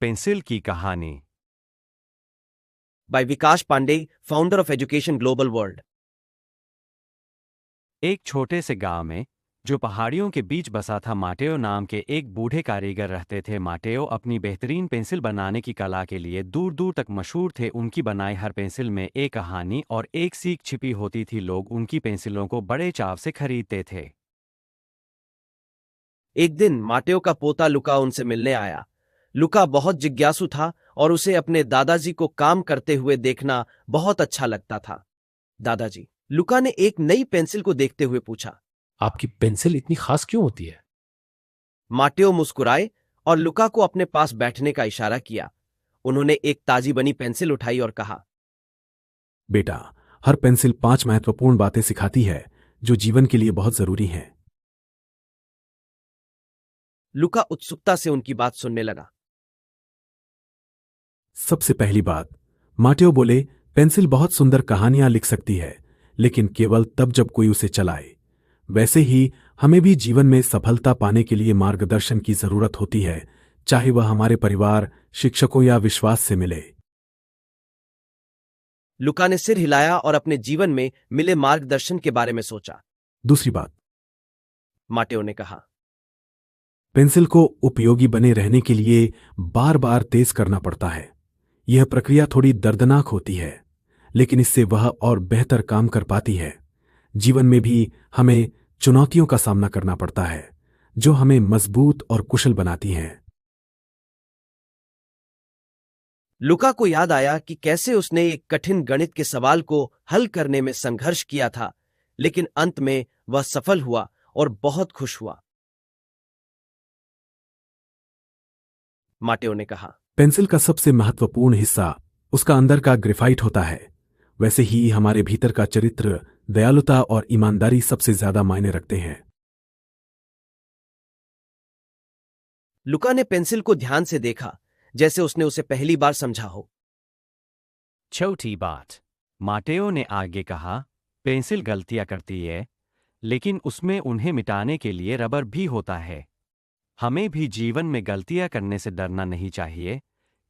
Pencil की कहानी by Vikash Pandey, founder of Education Global World. एक छोटे से गांव में जो पहाड़ियों के बीच बसा था, माटेओ नाम के एक बूढ़े कारीगर रहते थे। माटेओ अपनी बेहतरीन पेंसिल बनाने की कला के लिए दूर दूर तक मशहूर थे। उनकी बनाई हर पेंसिल में एक कहानी और एक सीख छिपी होती थी। लोग उनकी पेंसिलों को बड़े चाव से खरीदते थे। एक दिन माटेओ का पोता लुका उनसे मिलने आया। लुका बहुत जिज्ञासु था और उसे अपने दादाजी को काम करते हुए देखना बहुत अच्छा लगता था। दादाजी, लुका ने एक नई पेंसिल को देखते हुए पूछा। आपकी पेंसिल इतनी खास क्यों होती है? माटेओ मुस्कुराए और लुका को अपने पास बैठने का इशारा किया। उन्होंने एक ताजी बनी पेंसिल उठाई और कहा, बेटा, हर पेंसिल 5 महत्वपूर्ण बातें सिखाती है जो जीवन के लिए बहुत जरूरी हैं। लुका उत्सुकता से उनकी बात सुनने लगा। सबसे पहली बात, माटेओ बोले, पेंसिल बहुत सुंदर कहानियां लिख सकती है, लेकिन केवल तब जब कोई उसे चलाए। वैसे ही हमें भी जीवन में सफलता पाने के लिए मार्गदर्शन की जरूरत होती है, चाहे वह हमारे परिवार, शिक्षकों या विश्वास से मिले। लुका ने सिर हिलाया और अपने जीवन में मिले मार्गदर्शन के बारे में सोचा। दूसरी बात, माटेओ ने कहा, पेंसिल को उपयोगी बने रहने के लिए बार बार तेज करना पड़ता है। यह प्रक्रिया थोड़ी दर्दनाक होती है, लेकिन इससे वह और बेहतर काम कर पाती है। जीवन में भी हमें चुनौतियों का सामना करना पड़ता है, जो हमें मजबूत और कुशल बनाती हैं। लुका को याद आया कि कैसे उसने एक कठिन गणित के सवाल को हल करने में संघर्ष किया था, लेकिन अंत में वह सफल हुआ और बहुत खुश हुआ। माटेओ ने कहा, पेंसिल का सबसे महत्वपूर्ण हिस्सा उसका अंदर का ग्रेफाइट होता है। वैसे ही हमारे भीतर का चरित्र, दयालुता और ईमानदारी सबसे ज्यादा मायने रखते हैं। लुका ने पेंसिल को ध्यान से देखा, जैसे उसने उसे पहली बार समझा हो। छोटी बात, माटेओ ने आगे कहा, पेंसिल गलतियां करती है, लेकिन उसमें उन्हें मिटाने के लिए रबर भी होता है। हमें भी जीवन में गलतियां करने से डरना नहीं चाहिए,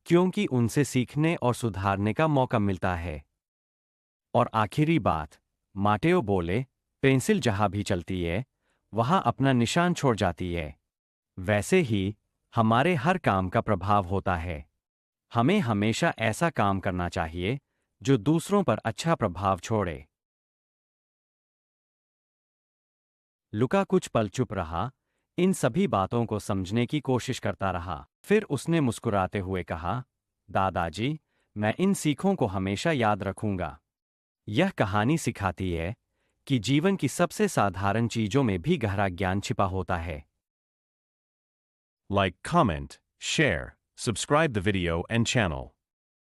क्योंकि उनसे सीखने और सुधारने का मौका मिलता है। और आखिरी बात, माटेओ बोले, पेंसिल जहां भी चलती है वहां अपना निशान छोड़ जाती है। वैसे ही हमारे हर काम का प्रभाव होता है। हमें हमेशा ऐसा काम करना चाहिए जो दूसरों पर अच्छा प्रभाव छोड़े। लुका कुछ पल चुप रहा, इन सभी बातों को समझने की कोशिश करता रहा। फिर उसने मुस्कुराते हुए कहा, दादाजी, मैं इन सीखों को हमेशा याद रखूंगा। यह कहानी सिखाती है कि जीवन की सबसे साधारण चीजों में भी गहरा ज्ञान छिपा होता है। Like, comment, share, subscribe the video and channel.